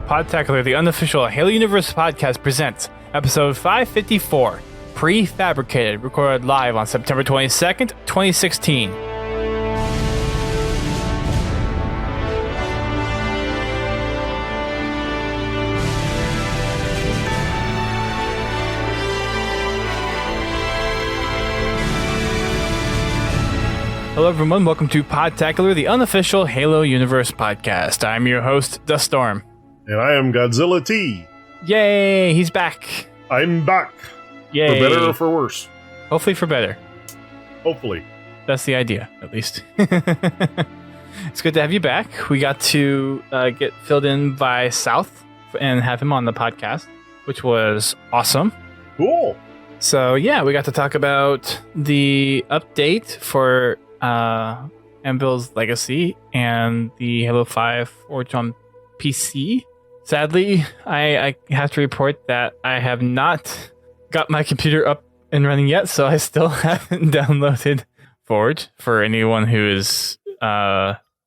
Podtacular, the unofficial Halo Universe podcast, presents episode 554, Prefabricated, recorded live on September 22nd, 2016. Hello everyone, welcome to Podtacular, the unofficial Halo Universe podcast. I'm your host, Duststorm. And I am Godzilla T. Yay, he's back. I'm back. Yay. For better or for worse? Hopefully for better. Hopefully. That's the idea, at least. It's good to have you back. We got to get filled in by South and have him on the podcast, which was awesome. Cool. So yeah, we got to talk about the update for Anvil's Legacy and the Halo 5 Forge on PC. Sadly, I have to report that I have not got my computer up and running yet, so I still haven't downloaded Forge for anyone who is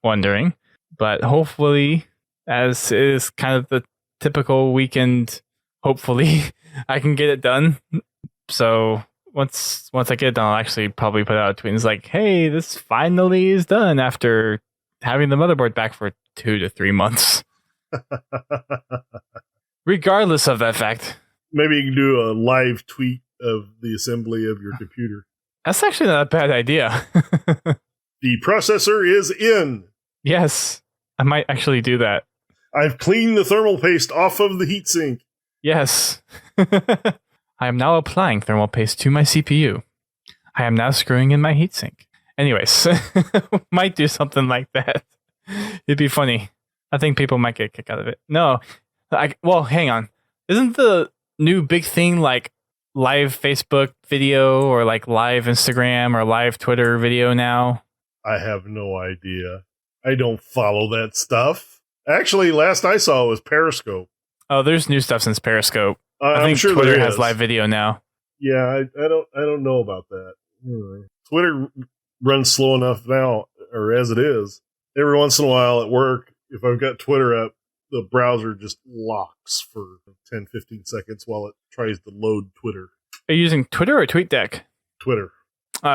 wondering. But hopefully, as is kind of the typical weekend, hopefully I can get it done. So once I get it done, I'll actually probably put out a tweet. It's like, hey, this finally is done after having the motherboard back for 2 to 3 months. Regardless of that fact. Maybe you can do a live tweet of the assembly of your computer. That's actually not a bad idea. The processor is in. Yes, I might actually do that. I've cleaned the thermal paste off of the heatsink. Yes. I am now applying thermal paste to my CPU. I am now screwing in my heatsink. Anyways, might do something like that. It'd be funny. I think people might get a kick out of it. No, well, hang on. Isn't the new big thing like live Facebook video or like live Instagram or live Twitter video now? I have no idea. I don't follow that stuff. Actually, last I saw was Periscope. Oh, there's new stuff since Periscope. I I'm think sure Twitter there has is. live video now. Yeah, I don't know about that. Twitter runs slow enough now, or as it is. Every once in a while at work, if I've got Twitter up, the browser just locks for 10, 15 seconds while it tries to load Twitter. Are you using Twitter or TweetDeck? Twitter.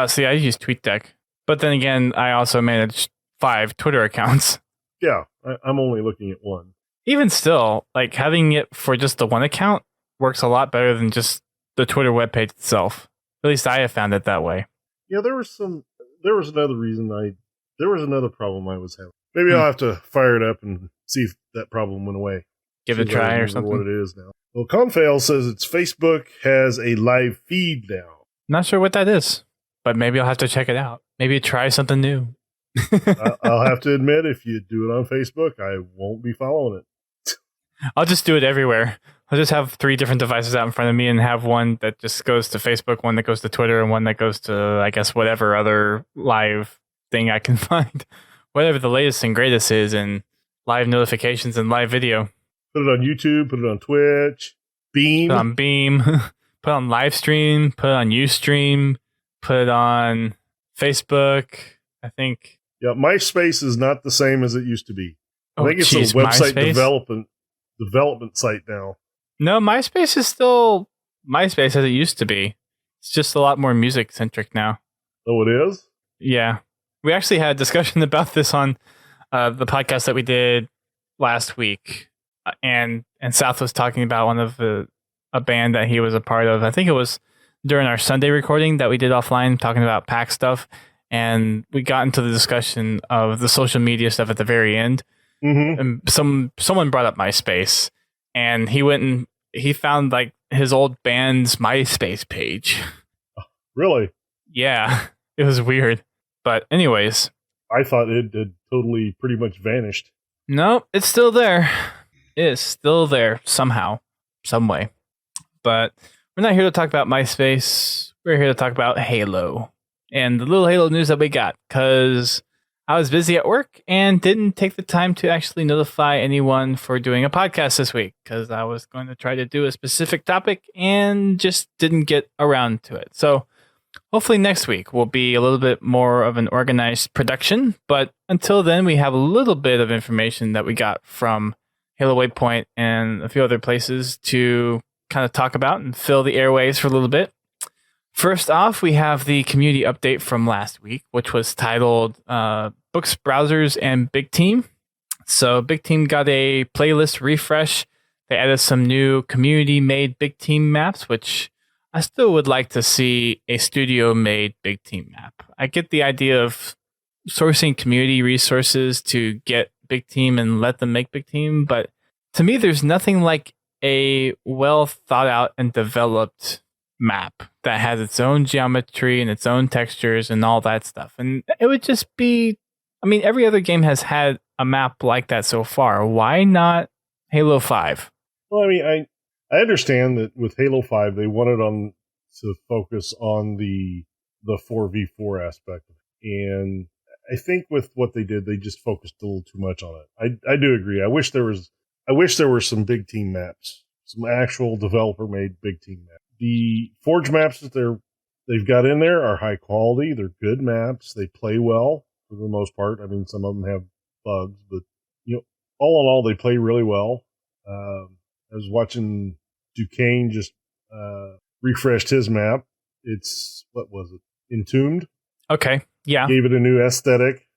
See, I use TweetDeck. But then again, I also manage 5 Twitter accounts. Yeah, I'm only looking at one. Even still, like having it for just the one account works a lot better than just the Twitter webpage itself. At least I have found it that way. Yeah, there was another problem I was having. Maybe I'll have to fire it up and see if that problem went away. Give it a try or something. What it is now. Well, Confail says its Facebook has a live feed now. Not sure what that is, but maybe I'll have to check it out. Maybe try something new. I'll have to admit, if you do it on Facebook, I won't be following it. I'll just do it everywhere. I'll just have 3 different devices out in front of me and have one that just goes to Facebook, one that goes to Twitter, and one that goes to, I guess, whatever other live thing I can find. Whatever the latest and greatest is in live notifications and live video. Put it on YouTube, put it on Twitch, Beam. Put it on Beam, put it on Livestream, put it on Ustream, put it on Facebook, I think. Yeah, MySpace is not the same as it used to be. I think it's a website development site now. No, MySpace is still MySpace as it used to be. It's just a lot more music-centric now. Oh, it is? Yeah. We actually had a discussion about this on the podcast that we did last week. And South was talking about one of a band that he was a part of. I think it was during our Sunday recording that we did offline, talking about PAX stuff. And we got into the discussion of the social media stuff at the very end. Mm-hmm. And someone brought up MySpace, and he went and he found like his old band's MySpace page. Really? Yeah, it was weird. But anyways, I thought it had totally pretty much vanished. No, it's still there. It is still there somehow, some way. But we're not here to talk about MySpace. We're here to talk about Halo and the little Halo news that we got, because I was busy at work and didn't take the time to actually notify anyone for doing a podcast this week, because I was going to try to do a specific topic and just didn't get around to it. So hopefully next week will be a little bit more of an organized production. But until then, we have a little bit of information that we got from Halo Waypoint, and a few other places to kind of talk about and fill the airways for a little bit. First off, we have the community update from last week, which was titled Books, Browsers, and Big Team. So Big Team got a playlist refresh. They added some new community-made Big Team maps, which I still would like to see a studio-made Big Team map. I get the idea of sourcing community resources to get Big Team and let them make Big Team, but to me, there's nothing like a well thought out and developed map that has its own geometry and its own textures and all that stuff. And it would just be, I mean, every other game has had a map like that so far. Why not Halo 5? Well, I mean, I understand that with Halo 5, they wanted to focus on the 4v4 aspect. And I think with what they did, they just focused a little too much on it. I do agree. I wish there were some Big Team maps, some actual developer-made Big Team maps. The Forge maps that they've got in there are high quality. They're good maps. They play well for the most part. I mean, some of them have bugs, but all in all, they play really well. I was watching Duquesne just refreshed his map. It's, what was it? Entombed. Okay, yeah. Gave it a new aesthetic.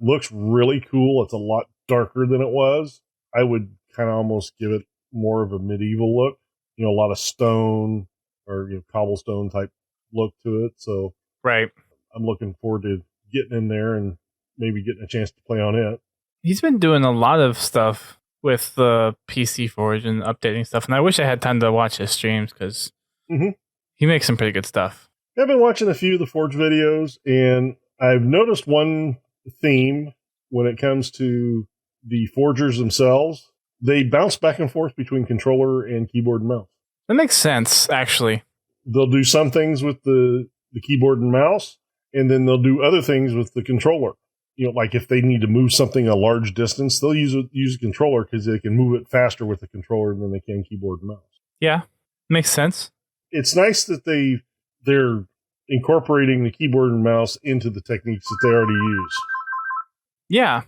Looks really cool. It's a lot darker than it was. I would kind of almost give it more of a medieval look. A lot of stone or cobblestone type look to it. So right. I'm looking forward to getting in there and maybe getting a chance to play on it. He's been doing a lot of stuff with the PC Forge and updating stuff, and I wish I had time to watch his streams because he makes some pretty good stuff. I've been watching a few of the Forge videos, and I've noticed one theme when it comes to the Forgers themselves. They bounce back and forth between controller and keyboard and mouse. That makes sense, actually. They'll do some things with the keyboard and mouse, and then they'll do other things with the controller. Like if they need to move something a large distance, they'll use a controller because they can move it faster with the controller than they can keyboard and mouse. Yeah, makes sense. It's nice that they're incorporating the keyboard and mouse into the techniques that they already use. Yeah,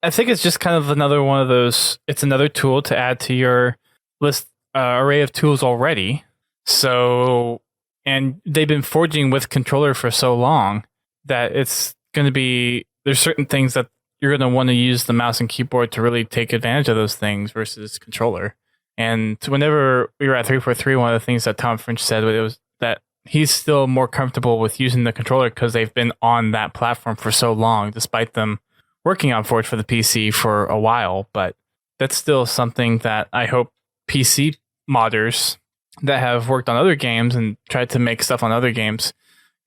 I think it's just kind of another one of those. It's another tool to add to your list array of tools already. So, and they've been forging with controller for so long that it's going to be. There's certain things that you're going to want to use the mouse and keyboard to really take advantage of those things versus controller. And whenever we were at 343, one of the things that Tom French said was that he's still more comfortable with using the controller because they've been on that platform for so long, despite them working on Forge for the PC for a while. But that's still something that I hope PC modders that have worked on other games and tried to make stuff on other games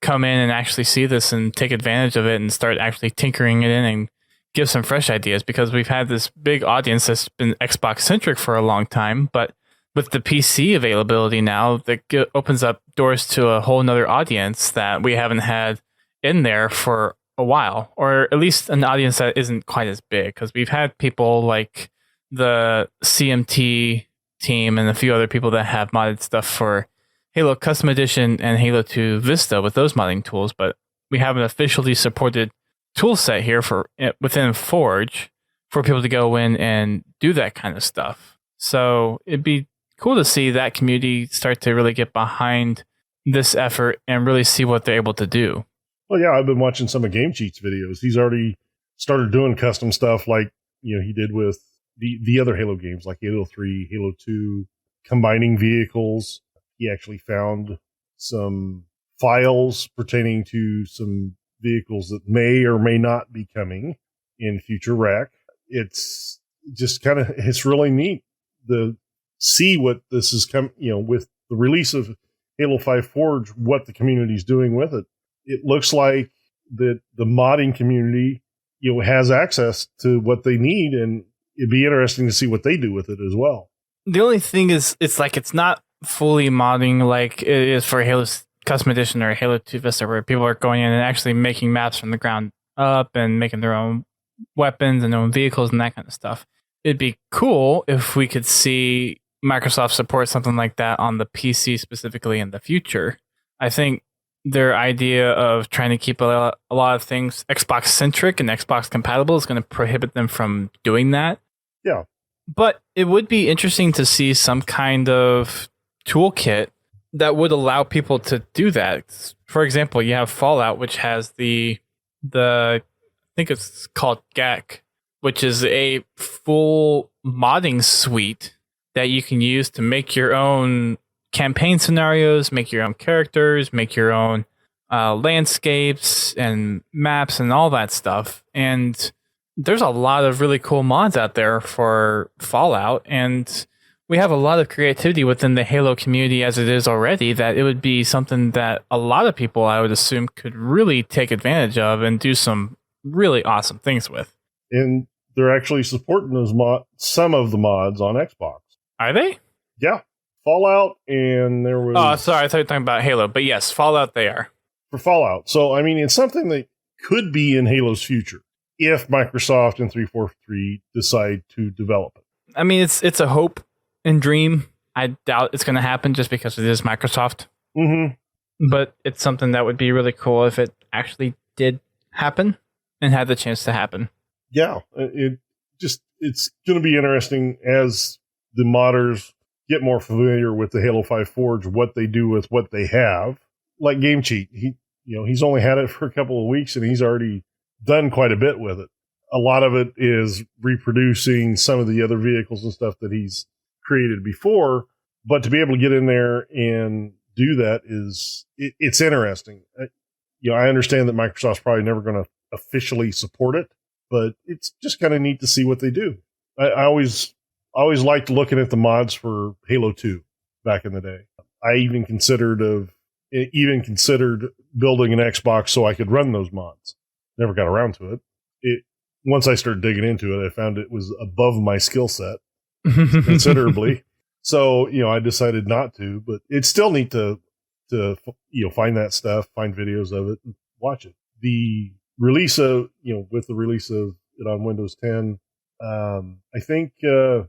come in and actually see this and take advantage of it and start actually tinkering it in and give some fresh ideas, because we've had this big audience that's been Xbox centric for a long time, but with the PC availability now, that opens up doors to a whole nother audience that we haven't had in there for a while, or at least an audience that isn't quite as big, because we've had people like the CMT team and a few other people that have modded stuff for Halo Custom Edition and Halo 2 Vista with those modding tools, but we have an officially supported tool set here for within Forge for people to go in and do that kind of stuff. So it'd be cool to see that community start to really get behind this effort and really see what they're able to do. Well, yeah, I've been watching some of Game Cheat's videos. He's already started doing custom stuff like he did with the other Halo games like Halo 3, Halo 2, combining vehicles. He actually found some files pertaining to some vehicles that may or may not be coming in future rec. It's just it's really neat to see what this is with the release of Halo 5 Forge, what the community's doing with it. It looks like that the modding community, has access to what they need, and it'd be interesting to see what they do with it as well. The only thing is, it's not fully modding like it is for Halo Custom Edition or Halo 2 Vista, where people are going in and actually making maps from the ground up and making their own weapons and their own vehicles and that kind of stuff. It'd be cool if we could see Microsoft support something like that on the PC specifically in the future. I think their idea of trying to keep a lot of things Xbox centric and Xbox compatible is going to prohibit them from doing that. Yeah. But it would be interesting to see some kind of toolkit that would allow people to do that. For example, you have Fallout, which has the I think it's called GAC, which is a full modding suite that you can use to make your own campaign scenarios, make your own characters, make your own landscapes and maps and all that stuff. And there's a lot of really cool mods out there for Fallout, and we have a lot of creativity within the Halo community as it is already, that it would be something that a lot of people, I would assume, could really take advantage of and do some really awesome things with. And they're actually supporting those some of the mods on Xbox. Are they? Yeah. Fallout, and there was... Oh, sorry, I thought you were talking about Halo, but yes, Fallout they are. For Fallout. So, I mean, it's something that could be in Halo's future if Microsoft and 343 decide to develop it. I mean, it's a hope and dream. I doubt it's going to happen just because it is Microsoft. Mm-hmm. But it's something that would be really cool if it actually did happen and had the chance to happen. Yeah, it's going to be interesting as the modders get more familiar with the Halo 5 Forge, what they do with what they have. Like Game Cheat, he's only had it for a couple of weeks and he's already done quite a bit with it. A lot of it is reproducing some of the other vehicles and stuff that he's created before, but to be able to get in there and do that it's interesting. I understand that Microsoft's probably never going to officially support it, but it's just kind of neat to see what they do. I always liked looking at the mods for Halo 2 back in the day. I even considered building an Xbox so I could run those mods. Never got around to it. Once I started digging into it, I found it was above my skill set considerably. So, I decided not to, but it's still neat to find that stuff, find videos of it, and watch it. The release of, with the release of it on Windows 10, I think the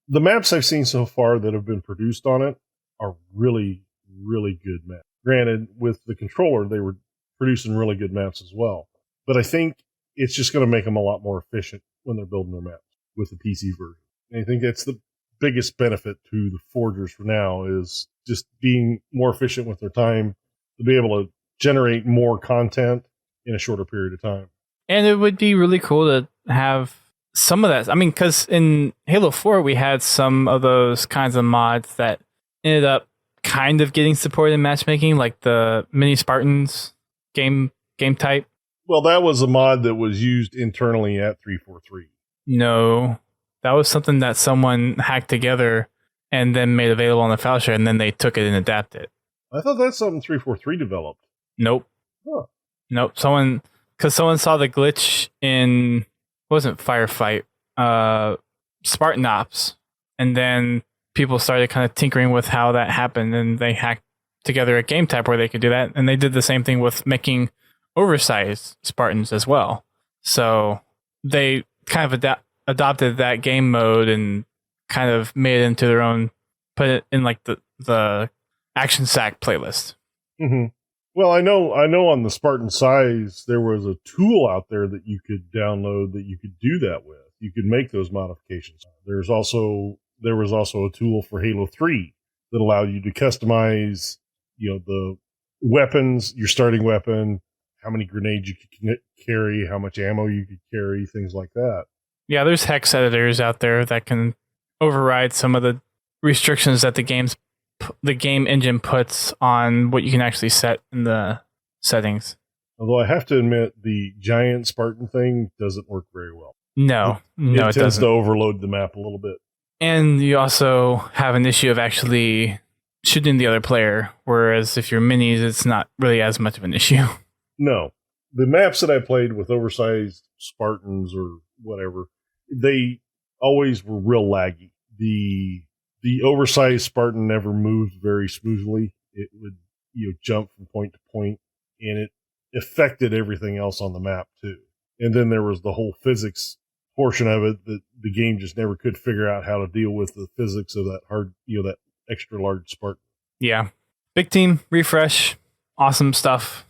maps I've seen so far that have been produced on it are really, really good maps. Granted, with the controller, they were producing really good maps as well. But I think it's just going to make them a lot more efficient when they're building their maps with the PC version. And I think that's the biggest benefit to the forgers for now, is just being more efficient with their time to be able to generate more content in a shorter period of time. And it would be really cool to have some of that. I mean, because in Halo 4, we had some of those kinds of mods that ended up kind of getting supported in matchmaking, like the Mini Spartans game type. Well, that was a mod that was used internally at 343. No, that was something that someone hacked together and then made available on the file share, and then they took it and adapted it. I thought that's something 343 developed. Nope. Huh. Nope. Someone saw the glitch in, it wasn't Firefight, Spartan Ops, and then people started kind of tinkering with how that happened, and they hacked together a game type where they could do that, and they did the same thing with making oversized Spartans as well. So they kind of adopted that game mode and kind of made it into their own, put it in like the Action Sack playlist. Mm-hmm. Well, I know on the Spartan size, there was a tool out there that you could download that you could do that with. You could make those modifications. There was also a tool for Halo 3 that allowed you to customize, the weapons, your starting weapon, how many grenades you could carry, how much ammo you could carry, things like that. Yeah, there's hex editors out there that can override some of the restrictions that the game engine puts on what you can actually set in the settings. Although I have to admit, the giant Spartan thing doesn't work very well. No, it tends doesn't. to overload the map a little bit. And you also have an issue of actually shooting the other player, whereas if you're minis, it's not really as much of an issue. No. The maps that I played with oversized Spartans or whatever, they always were real laggy. The oversized Spartan never moved very smoothly. It would jump from point to point, and it affected everything else on the map too. And then there was the whole physics portion of it that the game just never could figure out how to deal with the physics of that that extra large Spartan. Yeah. Big team, refresh, awesome stuff.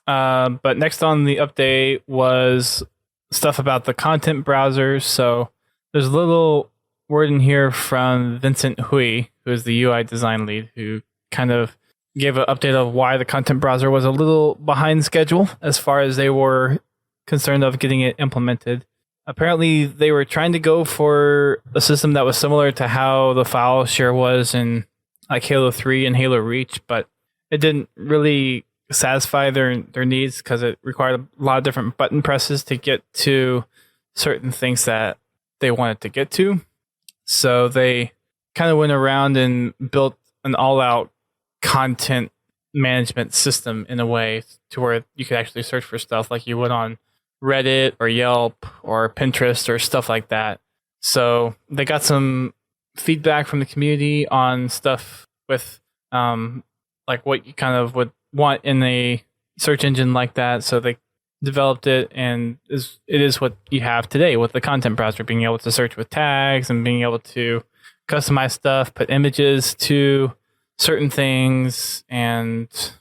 But next on the update was stuff about the content browsers. So there's a little word in here from Vincent Hui, who is the UI design lead, who kind of gave an update of why the content browser was a little behind schedule as far as they were concerned of getting it implemented. Apparently, they were trying to go for a system that was similar to how the file share was in like Halo 3 and Halo Reach, but it didn't really satisfy their needs because it required a lot of different button presses to get to certain things that they wanted to get to. So they kind of went around and built an all-out content management system in a way to where you could actually search for stuff like you would on Reddit or Yelp or Pinterest or stuff like that. So they got some feedback from the community on stuff with like what you kind of would want in a search engine like that. So they developed it, and it is what you have today with the content browser, being able to search with tags and being able to customize stuff, put images to certain things, and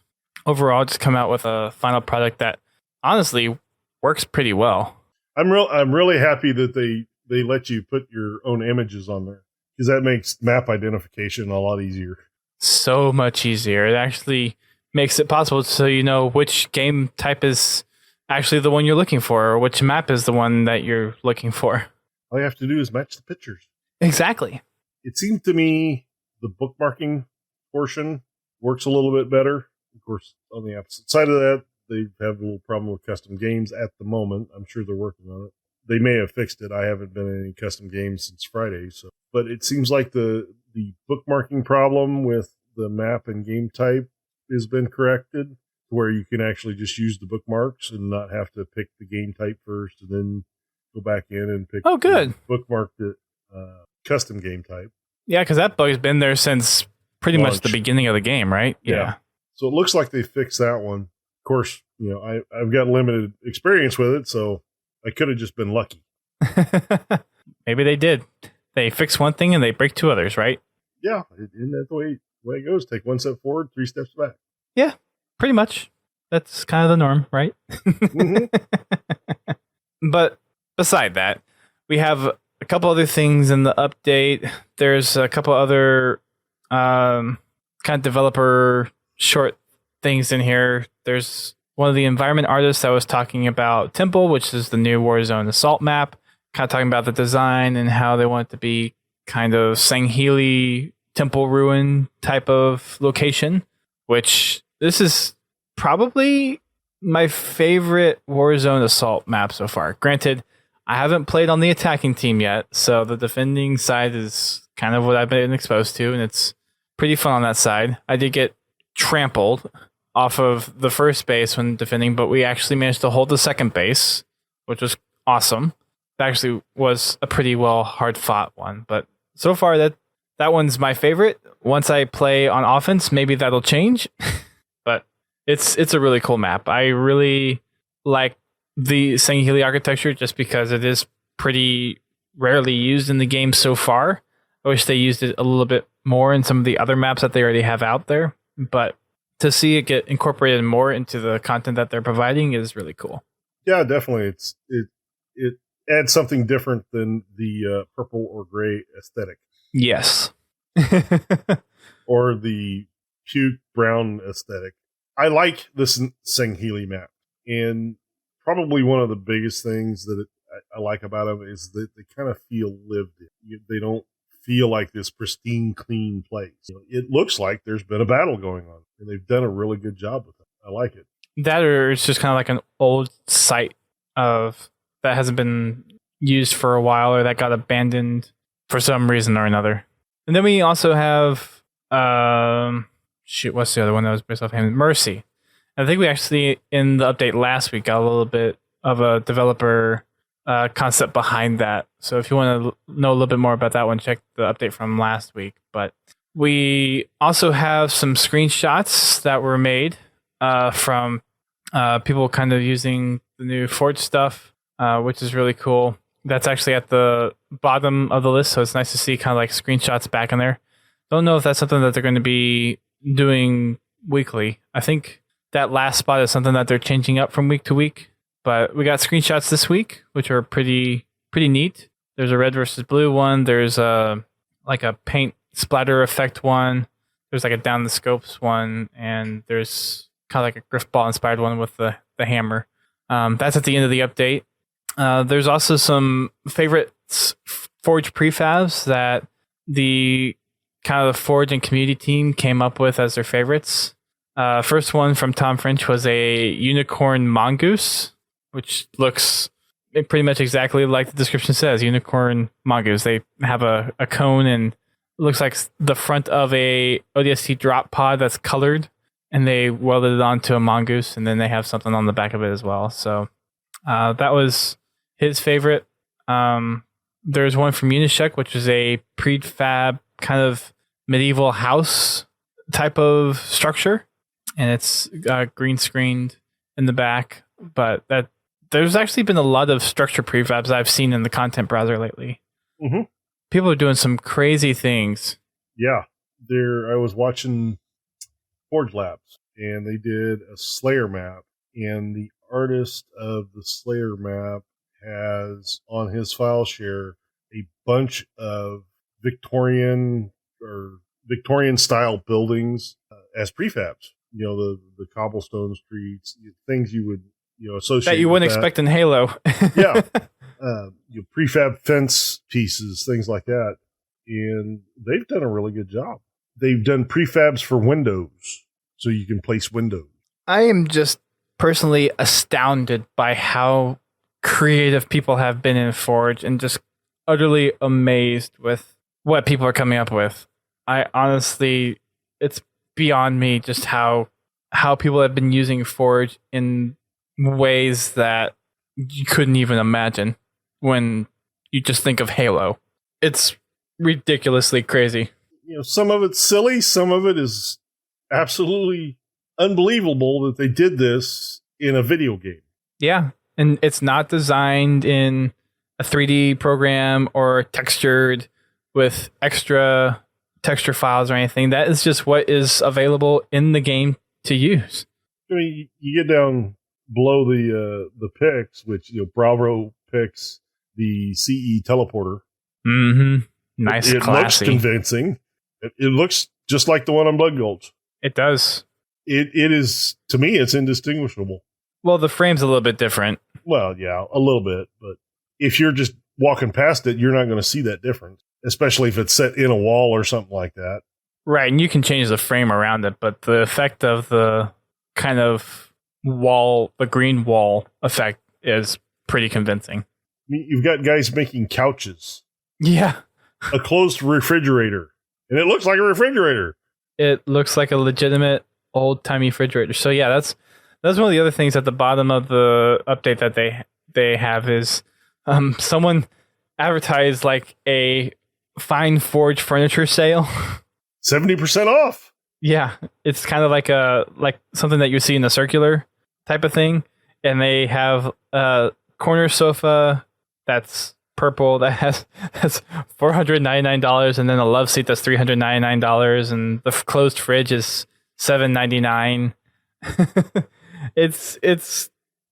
overall just come out with a final product that honestly works pretty well. I'm really happy that they let you put your own images on there, because that makes map identification a lot easier. So much easier. It actually makes it possible so you know which game type is actually the one you're looking for, or which map is the one that you're looking for. All you have to do is match the pictures. Exactly. It seemed to me the bookmarking portion works a little bit better. Of course, on the opposite side of that, they have a little problem with custom games at the moment. I'm sure they're working on it. They may have fixed it. I haven't been in any custom games since Friday. But it seems like the bookmarking problem with the map and game type has been corrected, where you can actually just use the bookmarks and not have to pick the game type first and then go back in and pick good. Bookmark the custom game type. Yeah, because that bug's been there since pretty Launch. much the beginning of the game, right? Yeah. So it looks like they fixed that one. Of course, I've got limited experience with it, so I could have just been lucky. Maybe they did. They fix one thing and they break two others, right? Yeah, isn't that the way it goes? Take one step forward, 3 steps back. Yeah, pretty much. That's kind of the norm, right? Mm-hmm. But beside that, we have a couple other things in the update. There's a couple other kind of developer short things in here. There's one of the environment artists that was talking about Temple, which is the new Warzone Assault map, kind of talking about the design and how they want it to be kind of Sangheli Temple Ruin type of location, which this is probably my favorite Warzone Assault map so far. Granted, I haven't played on the attacking team yet, so the defending side is kind of what I've been exposed to, and it's pretty fun on that side. I did get trampled off of the first base when defending, but we actually managed to hold the second base, which was awesome. It actually was a pretty well hard fought one, but so far that one's my favorite. Once I play on offense, maybe that'll change. But it's a really cool map. I really like the Sangheli architecture just because it is pretty rarely used in the game so far. I wish they used it a little bit more in some of the other maps that they already have out there, but to see it get incorporated more into the content that they're providing is really cool. Yeah, definitely. It adds something different than the purple or gray aesthetic. Yes. Or the puke brown aesthetic. I like this Sangheli map, and probably one of the biggest things that I like about them is that they kind of feel lived in. They don't feel like this pristine, clean place. It looks like there's been a battle going on, and they've done a really good job with it. I like it. That, or it's just kind of like an old site of that hasn't been used for a while, or that got abandoned for some reason or another. And then we also have what's the other one that was based off him? Mercy. I think we actually, in the update last week, got a little bit of a developer concept behind that. So if you want to know a little bit more about that one, check the update from last week. But we also have some screenshots that were made from people kind of using the new Forge stuff, which is really cool. That's actually at the bottom of the list, so it's nice to see kind of like screenshots back in there. Don't know if that's something that they're going to be doing weekly. I think that last spot is something that they're changing up from week to week. But we got screenshots this week, which are pretty neat. There's a red versus blue one. There's a like a paint splatter effect one. There's like a down the scopes one, and there's kind of like a Griffball inspired one with the hammer. That's at the end of the update. There's also some favorites Forge prefabs that the kind of the Forge and community team came up with as their favorites. First one from Tom French was a unicorn mongoose, which looks pretty much exactly like the description says, unicorn mongoose. They have a cone and it looks like the front of a ODST drop pod that's colored, and they welded it onto a mongoose, and then they have something on the back of it as well. So that was his favorite. There's one from Unishek, which is a prefab kind of medieval house type of structure, and it's green screened in the back. But that there's actually been a lot of structure prefabs I've seen in the content browser lately. Mm-hmm. People are doing some crazy things. Yeah, I was watching Forge Labs, and they did a Slayer map, and the artist of the Slayer map has on his file share a bunch of Victorian style buildings as prefabs. You know, the cobblestone streets, things you would associate that you wouldn't expect in Halo. Yeah, prefab fence pieces, things like that, and they've done a really good job. They've done prefabs for windows, so you can place windows. I am just personally astounded by how creative people have been in Forge, and just utterly amazed with what people are coming up with. I honestly, it's beyond me just how people have been using Forge in ways that you couldn't even imagine when you just think of Halo. It's ridiculously crazy. Some of it's silly, some of it is absolutely unbelievable that they did this in a video game. Yeah, and it's not designed in a 3D program or textured with extra texture files or anything. That is just what is available in the game to use. I mean, you get down below the picks, which Bravo picks the CE teleporter. Mm-hmm. Nice, it classy. Looks convincing. It looks just like the one on Blood Gulch. It does. It is, to me, it's indistinguishable. Well, the frame's a little bit different. Well, yeah, a little bit, but if you're just walking past it, you're not going to see that difference, especially if it's set in a wall or something like that. Right, and you can change the frame around it, but the effect of the kind of wall, the green wall effect is pretty convincing. I mean, you've got guys making couches. Yeah. A closed refrigerator. And it looks like a refrigerator. It looks like a legitimate old-timey refrigerator. So yeah, that's one of the other things at the bottom of the update that they have is someone advertised like a fine Forge furniture sale. 70% off. Yeah, it's kind of like something that you see in the circular type of thing, and they have a corner sofa that's purple that's $499, and then a love seat that's $399, and the closed fridge is $799. It's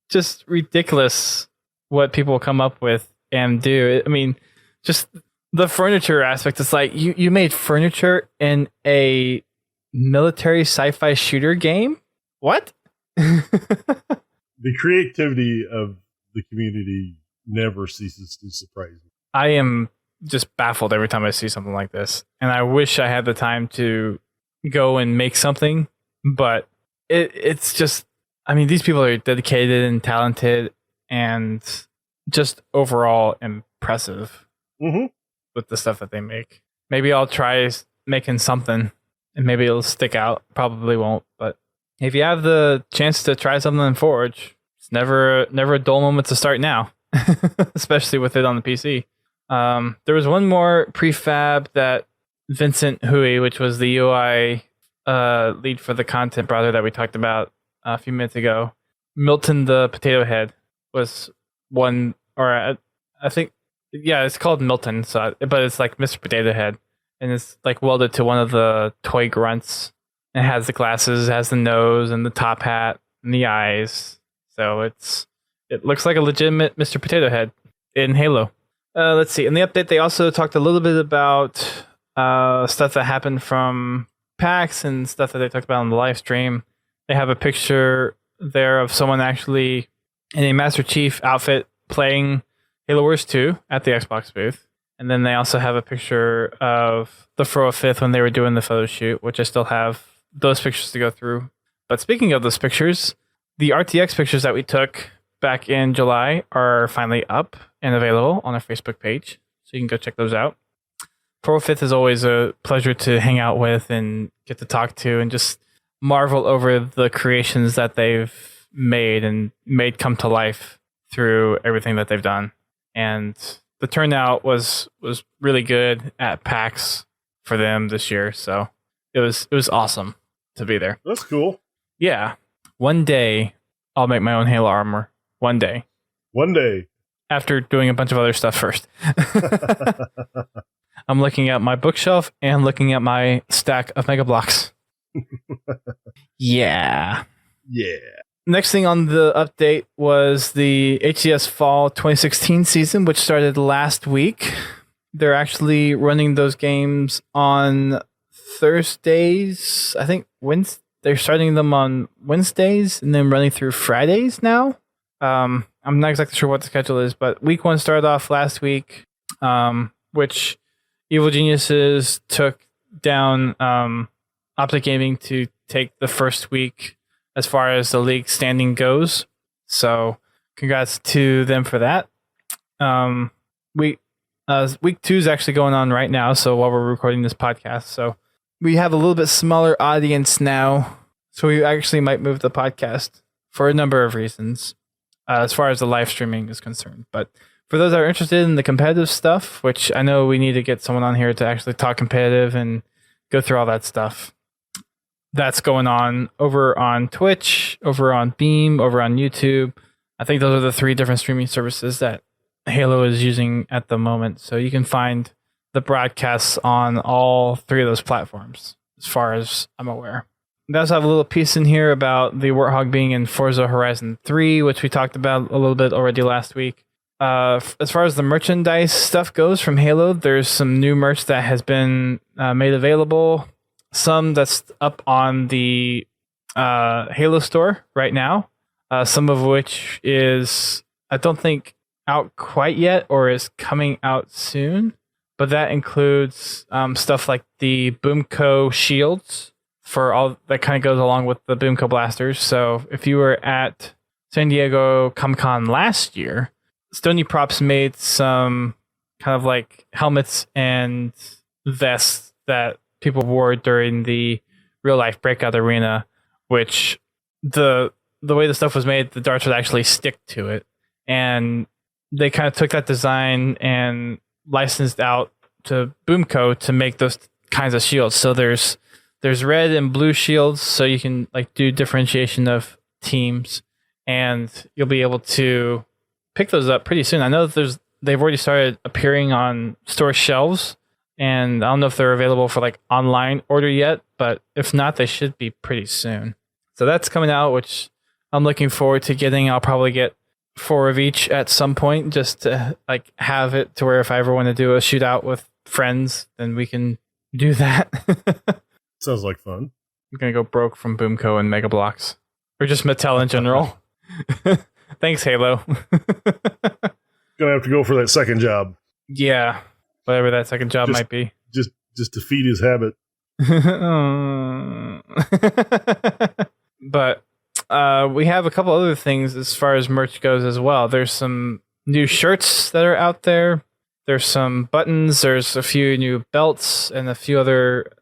just ridiculous what people come up with and do. I mean, just the furniture aspect. It's like you made furniture in a military sci-fi shooter game. What? The creativity of the community never ceases to surprise me. I am just baffled every time I see something like this, and I wish I had the time to go and make something, but it's just, I mean, these people are dedicated and talented and just overall impressive with the stuff that they make. Maybe I'll try making something and maybe it'll stick out. Probably won't, but if you have the chance to try something in Forge, it's never a dull moment to start now, especially with it on the PC. There was one more prefab that Vincent Hui, which was the UI lead for the content browser that we talked about a few minutes ago. Milton the Potato Head was one, or I think, yeah, it's called Milton, but it's like Mr. Potato Head, and it's like welded to one of the toy grunts. It has the glasses, it has the nose and the top hat and the eyes. So it looks like a legitimate Mr. Potato Head in Halo. Let's see. In the update, they also talked a little bit about stuff that happened from PAX and stuff that they talked about on the live stream. They have a picture there of someone actually in a Master Chief outfit playing Halo Wars 2 at the Xbox booth. And then they also have a picture of the Froa 5th when they were doing the photo shoot, which I still have those pictures to go through. But speaking of those pictures, the RTX pictures that we took back in July are finally up and available on our Facebook page. So you can go check those out. Froa 5th is always a pleasure to hang out with and get to talk to and just marvel over the creations that they've made come to life through everything that they've done. And the turnout was really good at PAX for them this year, so it was awesome to be there. That's cool. Yeah. One day I'll make my own Halo armor. One day. After doing a bunch of other stuff first. I'm looking at my bookshelf and looking at my stack of Mega Blocks. Yeah. Next thing on the update was the HCS Fall 2016 season, which started last week. They're actually running those games on Thursdays. I think they're starting them on Wednesdays and then running through Fridays now. I'm not exactly sure what the schedule is, but week 1 started off last week, which Evil Geniuses took down Optic Gaming to take the first week as far as the league standing goes. So congrats to them for that. Week 2 is actually going on right now, so while we're recording this podcast. So we have a little bit smaller audience now, so we actually might move the podcast for a number of reasons as far as the live streaming is concerned. But for those that are interested in the competitive stuff, which I know we need to get someone on here to actually talk competitive and go through all that stuff, that's going on over on Twitch, over on Beam, over on YouTube. I think those are the 3 different streaming services that Halo is using at the moment. So you can find the broadcasts on all 3 of those platforms, as far as I'm aware. We also have a little piece in here about the Warthog being in Forza Horizon 3, which we talked about a little bit already last week. As far as the merchandise stuff goes from Halo, there's some new merch that has been made available. Some that's up on the Halo store right now. Some of which is, I don't think, out quite yet or is coming out soon. But that includes stuff like the Boomco shields for all that kind of goes along with the Boomco blasters. So if you were at San Diego Comic-Con last year, Stony Props made some kind of like helmets and vests that people wore during the real life breakout arena, which the way the stuff was made, the darts would actually stick to it. And they kind of took that design and licensed out to Boomco to make those kinds of shields. So there's red and blue shields, so you can like do differentiation of teams, and you'll be able to pick those up pretty soon. I know that they've already started appearing on store shelves, and I don't know if they're available for like online order yet, but if not, they should be pretty soon. So that's coming out, which I'm looking forward to getting. I'll probably get 4 of each at some point, just to like have it to where if I ever want to do a shootout with friends, then we can do that. Sounds like fun. I'm gonna go broke from Boomco and Mega Bloks, or just Mattel in general. Thanks, Halo. Gonna have to go for that second job. Yeah, whatever that second job might be. Just to feed his habit. But we have a couple other things as far as merch goes as well. There's some new shirts that are out there. There's some buttons. There's a few new belts and a few other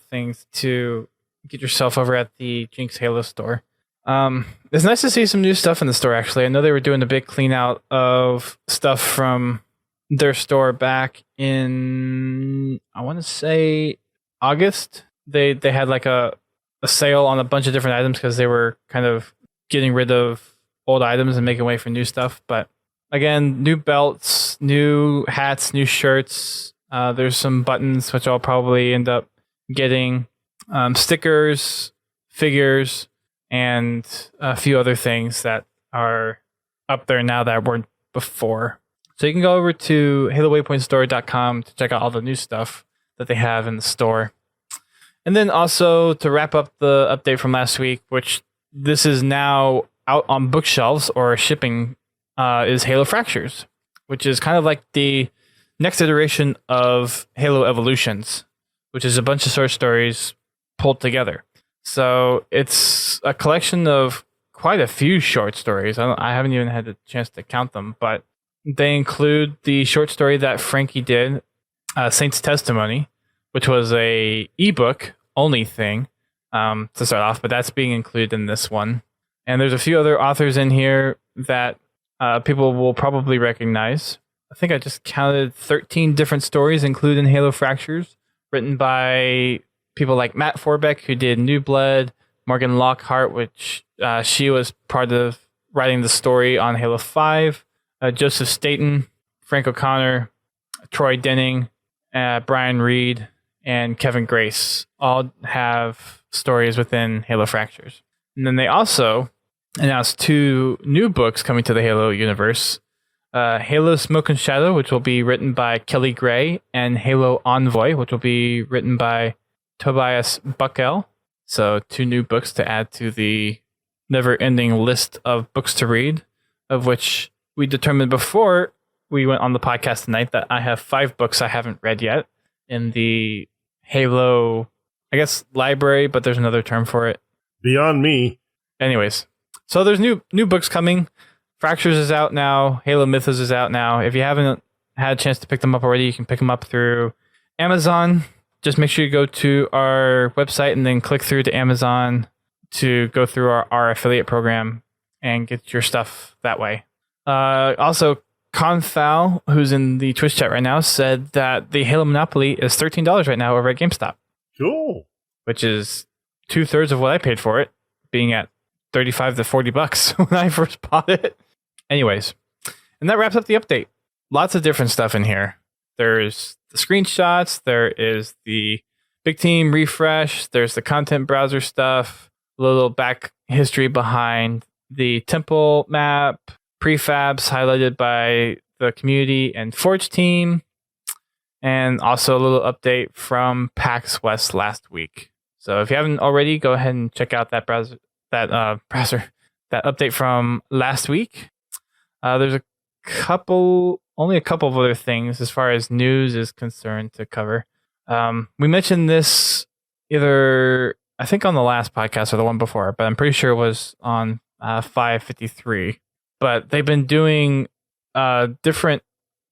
things to get yourself over at the Jinx Halo store. It's nice to see some new stuff in the store, actually. I know they were doing a big clean out of stuff from their store back in, I want to say, August. They had like a sale on a bunch of different items because they were kind of getting rid of old items and making way for new stuff. But again, new belts, new hats, new shirts. There's some buttons, which I'll probably end up getting. Stickers, figures, and a few other things that are up there now that weren't before. So you can go over to HaloWaypointStore.com to check out all the new stuff that they have in the store. And then also to wrap up the update from last week, which this is now out on bookshelves or shipping, is Halo Fractures, which is kind of like the next iteration of Halo Evolutions, which is a bunch of short stories pulled together. So it's a collection of quite a few short stories. I haven't even had the chance to count them, but they include the short story that Frankie did, Saint's Testimony, which was a ebook only thing to start off, but that's being included in this one. And there's a few other authors in here that people will probably recognize. I think I just counted 13 different stories included in Halo Fractures, written by people like Matt Forbeck, who did New Blood, Morgan Lockhart, which she was part of writing the story on Halo 5, Joseph Staten, Frank O'Connor, Troy Denning, Brian Reed, and Kevin Grace all have stories within Halo Fractures. And then they also announced 2 new books coming to the Halo universe. Halo Smoke and Shadow, which will be written by Kelly Gray, and Halo Envoy, which will be written by Tobias Buckell. So 2 new books to add to the never-ending list of books to read, of which we determined before we went on the podcast tonight that I have 5 books I haven't read yet in the Halo, I guess, library, but there's another term for it. Beyond me. Anyways, so there's new books coming. Fractures is out now. Halo Mythos is out now. If you haven't had a chance to pick them up already, you can pick them up through Amazon. Just make sure you go to our website and then click through to Amazon to go through our affiliate program and get your stuff that way. Also, Confal, who's in the Twitch chat right now, said that the Halo Monopoly is $13 right now over at GameStop. Cool. Which is 2/3 of what I paid for it, being at $35 to $40 when I first bought it. Anyways, and that wraps up the update. Lots of different stuff in here. There's the screenshots, there is the big team refresh, there's the content browser stuff, a little back history behind the temple map, prefabs highlighted by the community and Forge team, and also a little update from PAX West last week. So if you haven't already, go ahead and check out that update from last week. There's only a couple of other things as far as news is concerned to cover. We mentioned this either, I think, on the last podcast or the one before, but I'm pretty sure it was on 553. But they've been doing different,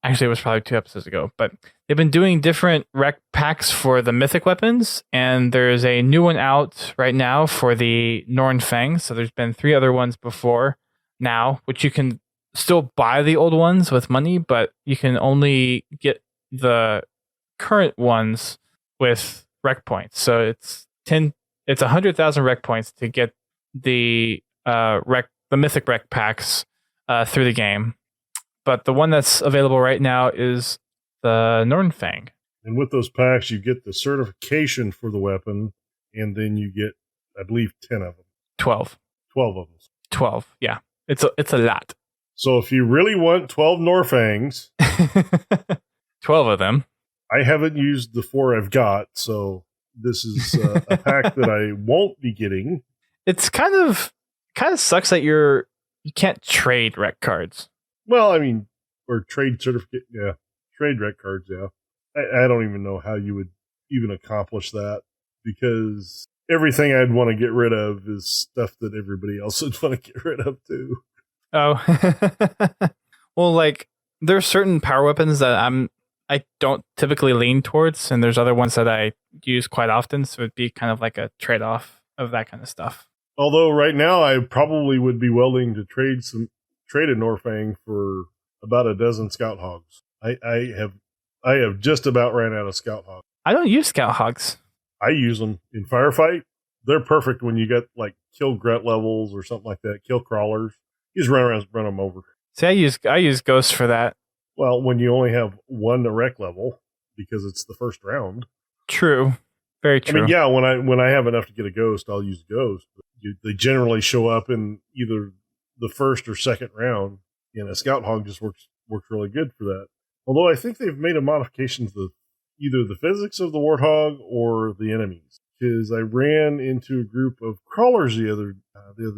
actually it was probably 2 episodes ago, but they've been doing different rec packs for the mythic weapons, and there's a new one out right now for the Norn Fang. So there's been 3 other ones before now, which you can still buy the old ones with money, but you can only get the current ones with rec points. So it's 100,000 rec points to get the mythic rec packs through the game. But the one that's available right now is the Norn Fang. And with those packs, you get the certification for the weapon, and then you get, I believe, 10 of them. 12. 12 of them. 12, yeah. It's a lot. So if you really want 12 Norfangs... 12 of them. I haven't used the 4 I've got, so this is a pack that I won't be getting. It's kind of sucks that you can't trade rec cards. Well, I mean, or trade certificate, yeah. Trade rec cards, yeah. I don't even know how you would even accomplish that, because everything I'd want to get rid of is stuff that everybody else would want to get rid of too. Oh. Well, like, there's certain power weapons that I don't typically lean towards, and there's other ones that I use quite often, so it'd be kind of like a trade-off of that kind of stuff. Although right now I probably would be willing to trade a Norfang for about a dozen Scout Hogs. I have just about ran out of Scout Hogs. I don't use Scout Hogs. I use them in Firefight. They're perfect when you get like kill grunt levels or something like that, kill crawlers. You just run around, run them over. See, I use Ghosts for that. Well, when you only have one erect level, because it's the first round. True. Very true. I mean, yeah, when I have enough to get a Ghost, I'll use Ghost. But they generally show up in either the first or second round, and a Scout Hog just works works really good for that. Although I think they've made a modification to either the physics of the Warthog or the enemies. Because I ran into a group of crawlers the other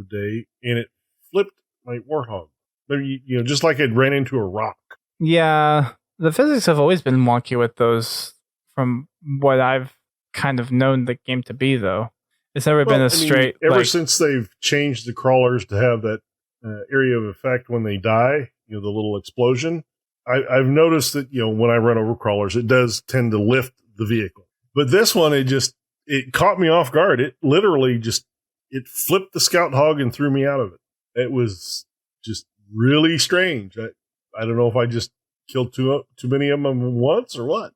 day, and it flipped my Warthog. Maybe, just like I'd ran into a rock. Yeah, the physics have always been wonky with those, from what I've kind of known the game to be, though. It's never been a straight. Ever since they've changed the crawlers to have that area of effect when they die, the little explosion, I've noticed that, when I run over crawlers, it does tend to lift the vehicle. But this one, it caught me off guard. It literally it flipped the Scout Hog and threw me out of it. It was just really strange. I don't know if I just killed too many of them once or what.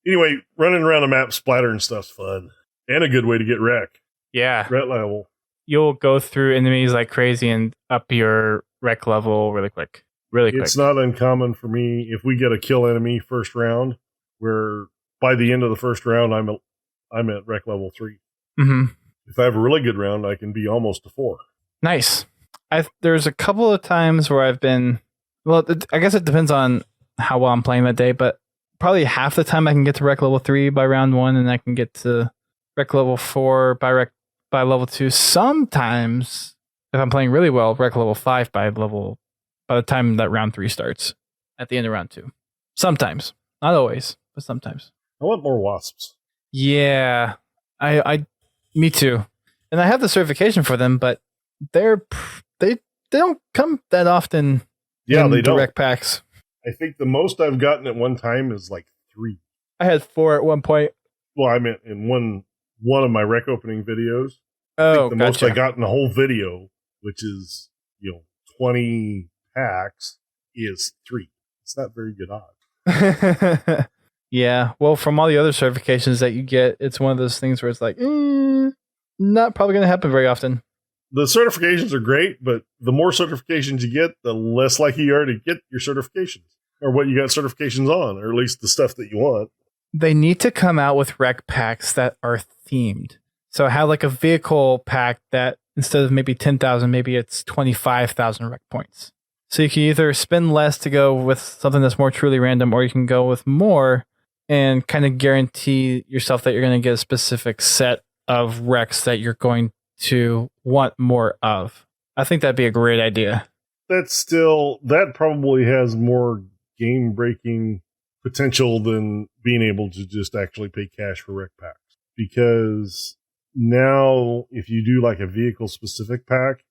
Anyway, running around the map splattering stuff's fun. And a good way to get wrecked. Yeah. Wreck level. You'll go through enemies like crazy and up your wreck level really quick. It's not uncommon for me if we get a kill enemy first round, where by the end of the first round I'm at wreck level 3. Mm-hmm. If I have a really good round, I can be almost to 4. Nice. There's a couple of times where I've been. Well, I guess it depends on how well I'm playing that day, but probably half the time I can get to wreck level 3 by round 1, and I can get to wreck level 4 by level 2. Sometimes, if I'm playing really well, wreck level 5 by the time that round 3 starts, at the end of round 2. Sometimes, not always, but sometimes. I want more wasps. Yeah, me too. And I have the certification for them, but they don't come that often. Yeah, they don't. Direct packs. I think the most I've gotten at one time is like 3. I had 4 at one point. Well, I meant in one of my rec opening videos. Oh, the most I got in the whole video, which is 20 packs, is 3. It's not very good odds. Yeah, well, from all the other certifications that you get, it's one of those things where it's like, not probably going to happen very often. The certifications are great, but the more certifications you get, the less likely you are to get your certifications, or what you got certifications on, or at least the stuff that you want. They need to come out with rec packs that are themed. So have like a vehicle pack that instead of maybe 10,000, maybe it's 25,000 rec points. So you can either spend less to go with something that's more truly random, or you can go with more and kind of guarantee yourself that you're going to get a specific set of recs that you're going to want more of. I think that'd be a great idea. That probably has more game breaking potential than being able to just actually pay cash for rec packs. Because now if you do like a vehicle specific pack,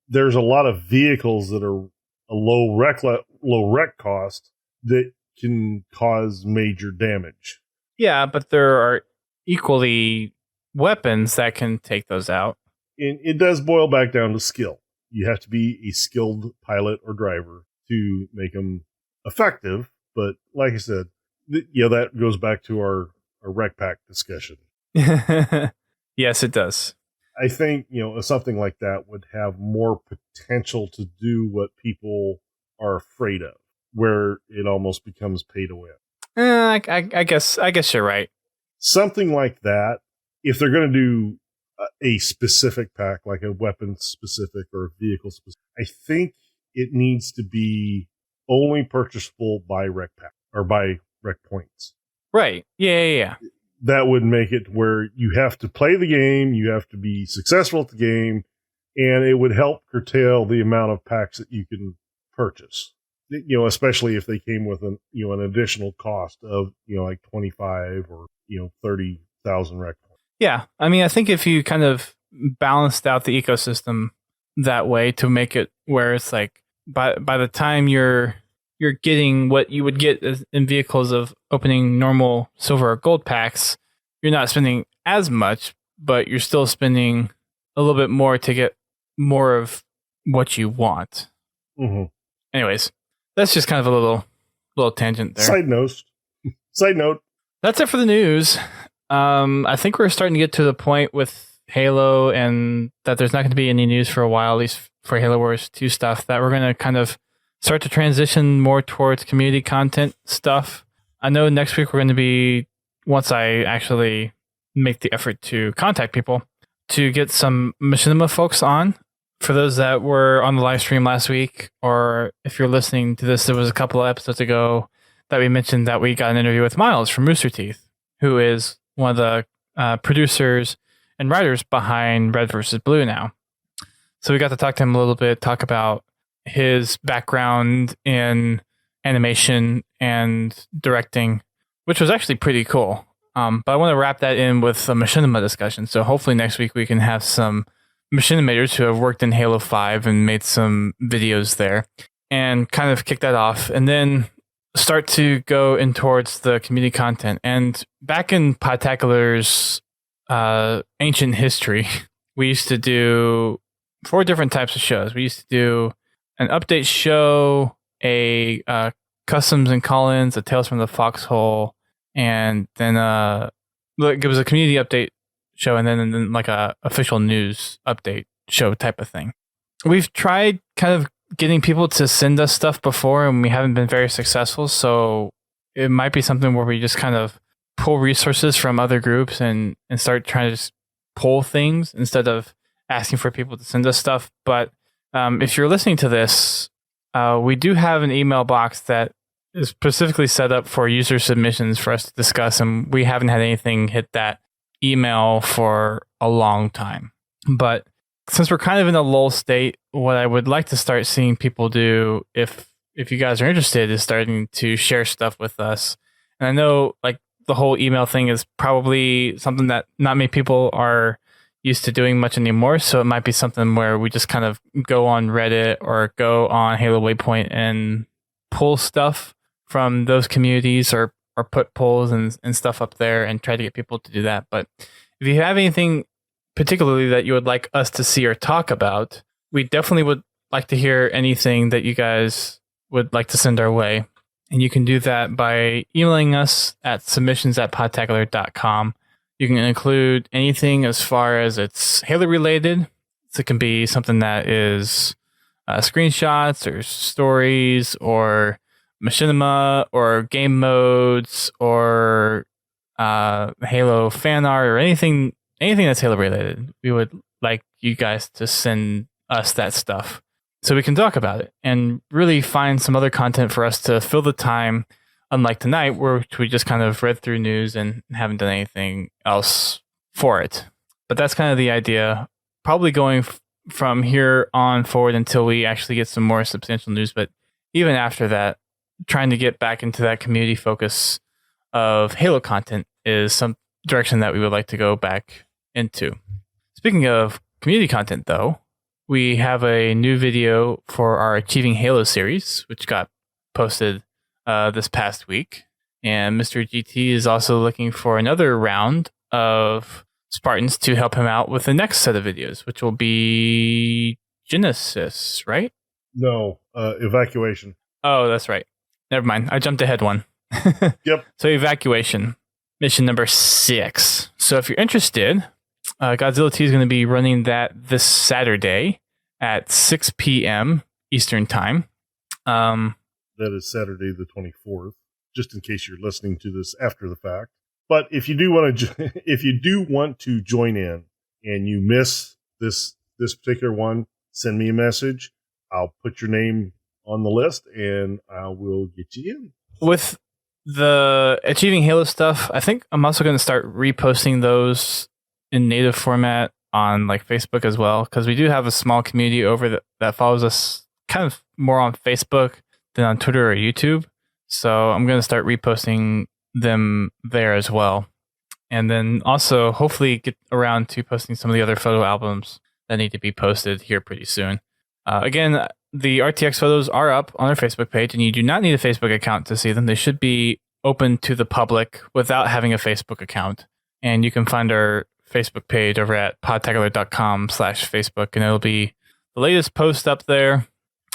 there's a lot of vehicles that are a low rec cost that can cause major damage. Yeah, but there are equally weapons that can take those out. And it does boil back down to skill. You have to be a skilled pilot or driver to make them effective. But like I said, that goes back to our rec pack discussion. Yes, it does. I think, something like that would have more potential to do what people are afraid of, where it almost becomes pay to win. I guess you're right. Something like that, if they're going to do a specific pack, like a weapon specific or a vehicle specific, I think it needs to be only purchasable by rec pack or by rec points. Right. Yeah. That would make it where you have to play the game, you have to be successful at the game, and it would help curtail the amount of packs that you can purchase. Especially if they came with an additional cost of like 25 or 30,000 rec points. Yeah, I mean, I think if you kind of balanced out the ecosystem that way to make it where it's like by the time you're getting what you would get in vehicles of opening normal silver or gold packs, you're not spending as much, but you're still spending a little bit more to get more of what you want. Mm-hmm. Anyways, that's just kind of a little tangent there. Side note. That's it for the news. I think we're starting to get to the point with Halo and that there's not going to be any news for a while, at least for Halo Wars 2 stuff, that we're going to kind of start to transition more towards community content stuff. I know next week we're going to be, once I actually make the effort to contact people, to get some Machinima folks on for those that were on the live stream last week, or if you're listening to this, there was a couple of episodes ago that we mentioned that we got an interview with Miles from Rooster Teeth, who is one of the producers and writers behind Red versus Blue now. So we got to talk to him a little bit, talk about his background in animation and directing, which was actually pretty cool. But I want to wrap that in with a machinima discussion. So hopefully next week we can have some machinimators who have worked in Halo 5 and made some videos there and kind of kick that off, and then start to go in towards the community content. And back in Podtacular's ancient history, we used to do 4 different types of shows. We used to do an update show, a customs and call-ins, a Tales from the Foxhole, and then it was a community update show, and then like a official news update show type of thing. We've tried kind of getting people to send us stuff before, and we haven't been very successful. So it might be something where we just kind of pull resources from other groups and start trying to just pull things instead of asking for people to send us stuff. But if you're listening to this, we do have an email box that is specifically set up for user submissions for us to discuss, and we haven't had anything hit that email for a long time. But since we're kind of in a lull state, what I would like to start seeing people do, if you guys are interested, is starting to share stuff with us. And I know like the whole email thing is probably something that not many people are used to doing much anymore, so it might be something where we just kind of go on Reddit or go on Halo Waypoint and pull stuff from those communities, or put polls and stuff up there and try to get people to do that. But if you have anything particularly that you would like us to see or talk about, we definitely would like to hear anything that you guys would like to send our way. And you can do that by emailing us at submissions@podtacular.com. You can include anything as far as it's Halo related. So it can be something that is screenshots or stories or machinima or game modes or Halo fan art or anything that's Halo related. We would like you guys to send us that stuff so we can talk about it and really find some other content for us to fill the time, unlike tonight where we just kind of read through news and haven't done anything else for it. But that's kind of the idea, probably going from here on forward until we actually get some more substantial news. But even after that, trying to get back into that community focus of Halo content is some direction that we would like to go back into. Speaking of community content, though, we have a new video for our Achieving Halo series, which got posted this past week. And Mr. GT is also looking for another round of Spartans to help him out with the next set of videos, which will be Genesis, right? No, Evacuation. Oh, that's right. Never mind. I jumped ahead one. Yep. So Evacuation, mission number 6. So if you're interested, Godzilla T is going to be running that this Saturday at 6 p.m. Eastern Time. That is Saturday the 24th, just in case you're listening to this after the fact. But if you do want to join in and you miss this particular one, send me a message. I'll put your name on the list and I will get you in. With the Achieving Halo stuff, I think I'm also going to start reposting those in native format on like Facebook as well, because we do have a small community over that follows us kind of more on Facebook than on Twitter or YouTube. So I'm going to start reposting them there as well. And then also hopefully get around to posting some of the other photo albums that need to be posted here pretty soon. Again, the RTX photos are up on our Facebook page, and you do not need a Facebook account to see them. They should be open to the public without having a Facebook account. And you can find our Facebook page over at podtacular.com/Facebook, and it'll be the latest post up there,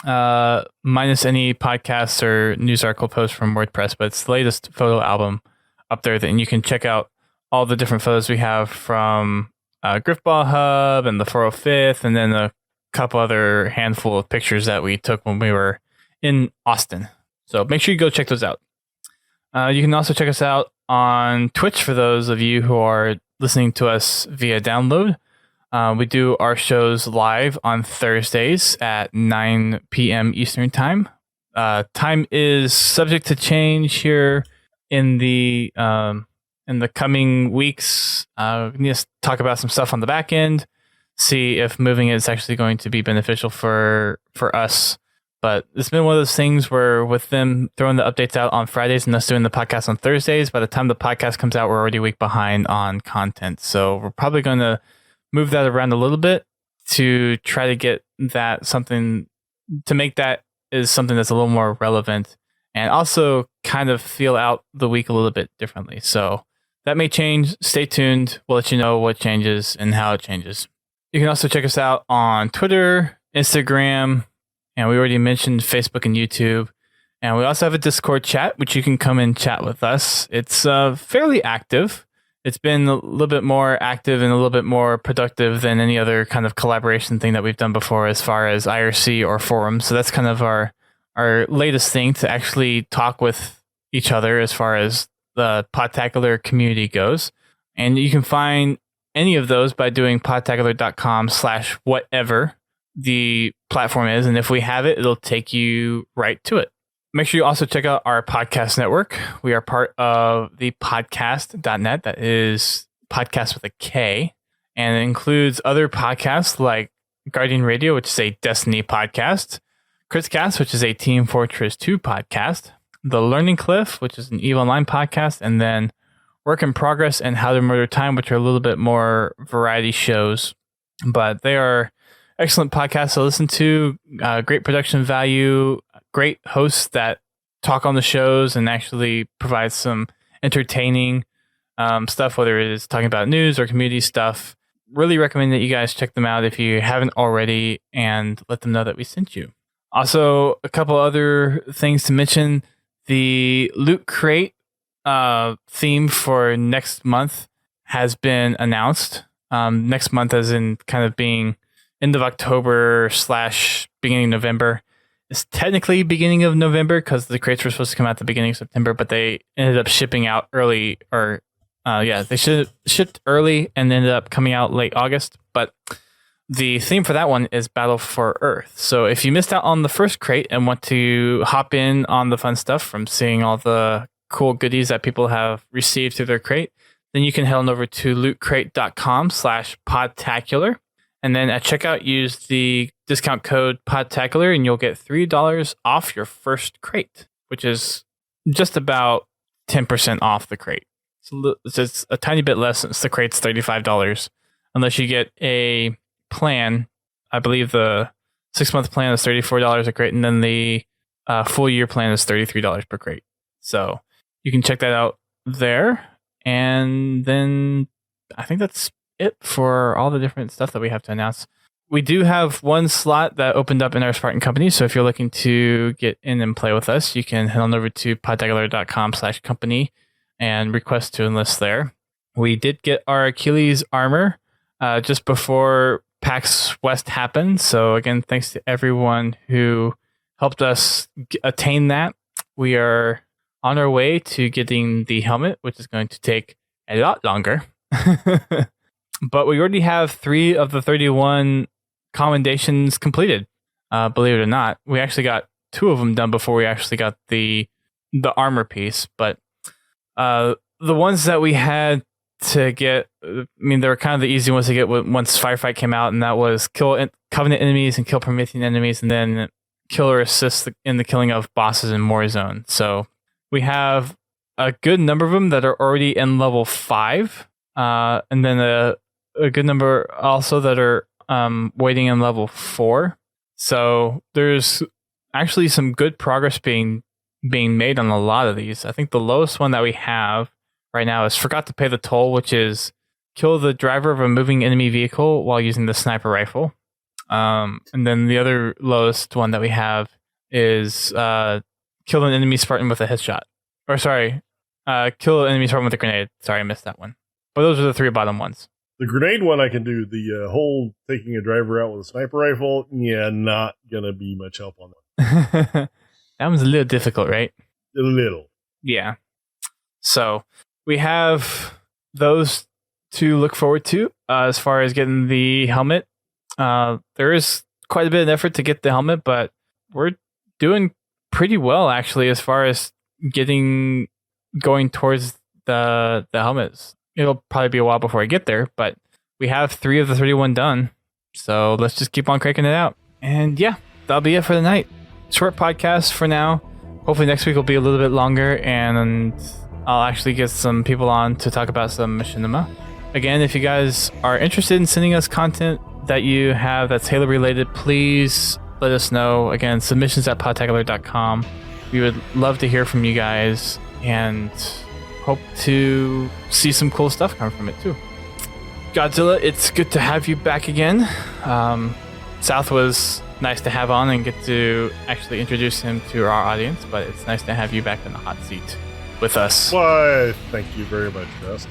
minus any podcasts or news article posts from WordPress, but it's the latest photo album up there. And you can check out all the different photos we have from Griffball Hub and the 405th, and then a couple other handful of pictures that we took when we were in Austin. So make sure you go check those out. You can also check us out on Twitch for those of you who are listening to us via download. We do our shows live on Thursdays at 9 p.m. Eastern Time. Time is subject to change here in the coming weeks. We need to talk about some stuff on the back end, see if moving is actually going to be beneficial for us. But it's been one of those things where with them throwing the updates out on Fridays and us doing the podcast on Thursdays, by the time the podcast comes out, we're already a week behind on content. So we're probably going to move that around a little bit to try to get that something to make that is something that's a little more relevant and also kind of feel out the week a little bit differently. So that may change. Stay tuned. We'll let you know what changes and how it changes. You can also check us out on Twitter, Instagram, and we already mentioned Facebook and YouTube. And we also have a Discord chat, which you can come and chat with us. It's fairly active. It's been a little bit more active and a little bit more productive than any other kind of collaboration thing that we've done before as far as IRC or forums. So that's kind of our latest thing to actually talk with each other as far as the Podtacular community goes. And you can find any of those by doing podtacular.com/whatever the platform is. And if we have it, it'll take you right to it. Make sure you also check out our podcast network. We are part of the podcast.net. That is podcast with a K. And it includes other podcasts like Guardian Radio, which is a Destiny podcast, Critcast, which is a Team Fortress 2 podcast, The Learning Cliff, which is an EVE Online podcast, and then Work in Progress and How to Murder Time, which are a little bit more variety shows. But they are excellent podcasts to listen to, great production value, great hosts that talk on the shows and actually provide some entertaining stuff, whether it is talking about news or community stuff. Really recommend that you guys check them out if you haven't already and let them know that we sent you. Also, a couple other things to mention. The Loot Crate theme for next month has been announced. Next month as in kind of being end of October / beginning of November. It's technically beginning of November because the crates were supposed to come out at the beginning of September, but they ended up shipping out early, or they shipped early and ended up coming out late August. But the theme for that one is Battle for Earth. So if you missed out on the first crate and want to hop in on the fun stuff from seeing all the cool goodies that people have received through their crate, then you can head on over to lootcrate.com/podtacular. And then at checkout, use the discount code Podtacular, and you'll get $3 off your first crate, which is just about 10% off the crate. So it's a tiny bit less since the crate's $35, unless you get a plan. I believe the 6-month plan is $34 a crate, and then the full year plan is $33 per crate. So you can check that out there. And then I think that's it for all the different stuff that we have to announce. We do have one slot that opened up in our Spartan company. So if you're looking to get in and play with us, you can head on over to podtacular.com/company and request to enlist there. We did get our Achilles armor just before PAX West happened. So again, thanks to everyone who helped us attain that. We are on our way to getting the helmet, which is going to take a lot longer. But we already have 3 of the 31 commendations completed. Believe it or not, we actually got 2 of them done before we actually got the armor piece. But the ones that we had to get, I mean, they were kind of the easy ones to get once Firefight came out, and that was kill Covenant enemies and kill Promethean enemies, and then kill or assist in the killing of bosses in Warzone. So we have a good number of them that are already in level 5, and then a good number also that are waiting in level 4. So there's actually some good progress being made on a lot of these. I think the lowest one that we have right now is Forgot to Pay the Toll, which is kill the driver of a moving enemy vehicle while using the sniper rifle. And then the other lowest one that we have is kill an enemy Spartan with a headshot. Or sorry, kill an enemy Spartan with a grenade. Sorry, I missed that one. But those are the 3 bottom ones. The grenade one I can do. The whole taking a driver out with a sniper rifle, not going to be much help on that. That one's a little difficult, right? A little. Yeah. So we have those to look forward to as far as getting the helmet. There is quite a bit of effort to get the helmet, but we're doing pretty well actually as far as going towards the helmets. It'll probably be a while before I get there, but we have 3 of the 31 done. So let's just keep on cranking it out. And yeah, that'll be it for the night. Short podcast for now. Hopefully next week will be a little bit longer, and I'll actually get some people on to talk about some machinima. Again, if you guys are interested in sending us content that you have that's Halo related, please let us know. Again, submissions@podtacular.com. We would love to hear from you guys and hope to see some cool stuff come from it too. Godzilla, it's good to have you back again. South was nice to have on and get to actually introduce him to our audience, but it's nice to have you back in the hot seat with us. Why, thank you very much, Rust.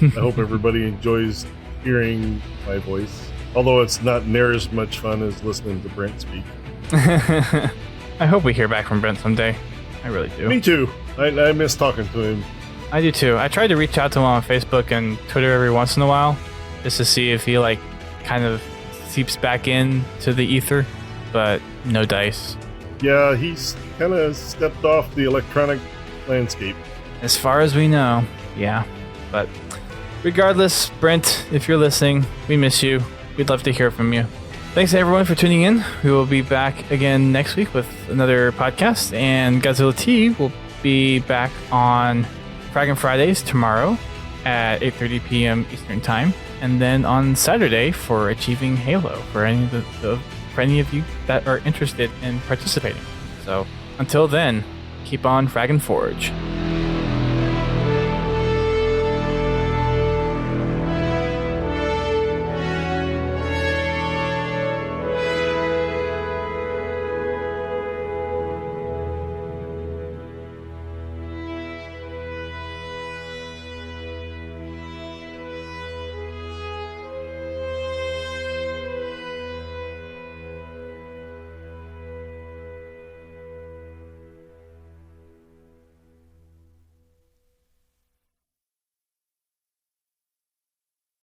I hope everybody enjoys hearing my voice, although it's not near as much fun as listening to Brent speak. I hope we hear back from Brent someday. I really do. Me too. I miss talking to him. I do too. I tried to reach out to him on Facebook and Twitter every once in a while, just to see if he kind of seeps back in to the ether, but no dice. Yeah, he's kind of stepped off the electronic landscape. As far as we know, yeah. But regardless, Brent, if you're listening, we miss you. We'd love to hear from you. Thanks everyone for tuning in. We will be back again next week with another podcast, and Godzilla T will be back on Fraggin' Fridays tomorrow at 8:30 p.m. Eastern Time, and then on Saturday for Achieving Halo for any of you that are interested in participating. So until then, keep on fragging forge.